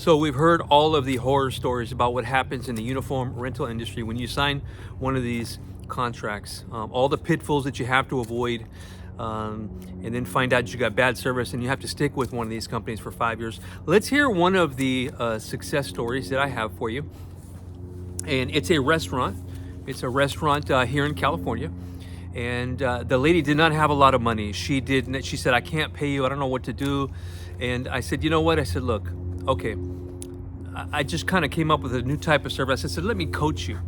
So we've heard all of the horror stories about what happens in the uniform rental industry when you sign one of these contracts, all the pitfalls that you have to avoid, and then find out you got bad service and you have to stick with one of these companies for 5 years. Let's hear one of the success stories that I have for you. And it's a restaurant. It's a restaurant here in California. And the lady did not have a lot of money. She said, I can't pay you. I don't know what to do. And I said, you know what? I said, look, okay. I just kind of came up with a new type of service. I said, let me coach you.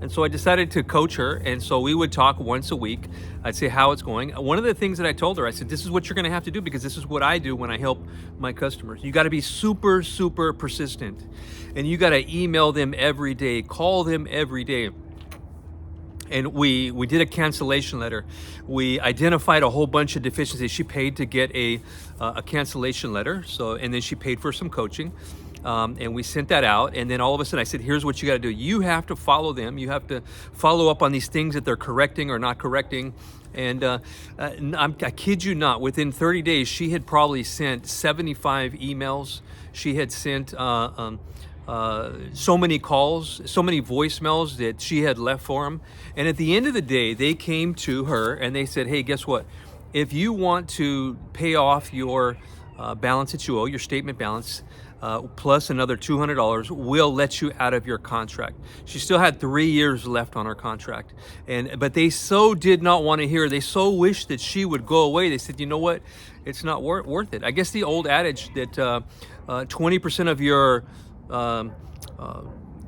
And so I decided to coach her. And so we would talk once a week. I'd say how it's going. One of the things that I told her, I said, this is what you're going to have to do, because this is what I do when I help my customers. You got to be super, super persistent. And you got to email them every day, call them every day. And we did a cancellation letter. We identified a whole bunch of deficiencies. She paid to get a cancellation letter. And then she paid for some coaching. And we sent that out. And then all of a sudden I said, here's what you got to do. You have to follow them. You have to follow up on these things that they're correcting or not correcting. And I kid you not, within 30 days, she had probably sent 75 emails. She had sent so many calls, so many voicemails that she had left for them. And at the end of the day, they came to her and they said, hey, guess what? If you want to pay off your balance that you owe, your statement balance, plus another $200, we'll let you out of your contract. She still had 3 years left on her contract. But they so did not want to hear. They so wished that she would go away. They said, you know what? It's not worth it. I guess the old adage that 20% of your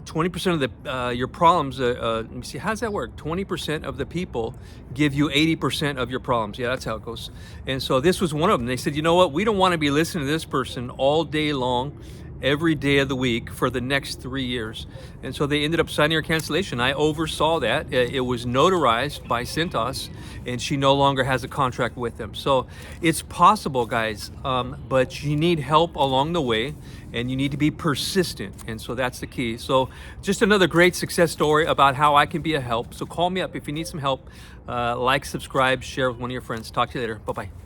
20% of your problems, let me see, how does that work? 20% of the people give you 80% of your problems. Yeah, that's how it goes. And so this was one of them. They said, you know what? We don't want to be listening to this person all day long, every day of the week for the next 3 years. And so they ended up signing her cancellation. I oversaw that. It was notarized by Cintas, and she no longer has a contract with them. So it's possible, guys, but you need help along the way, and you need to be persistent. And so that's the key. So just another great success story about how I can be a help. So call me up if you need some help. Like, subscribe, share with one of your friends. Talk to you later. Bye-bye.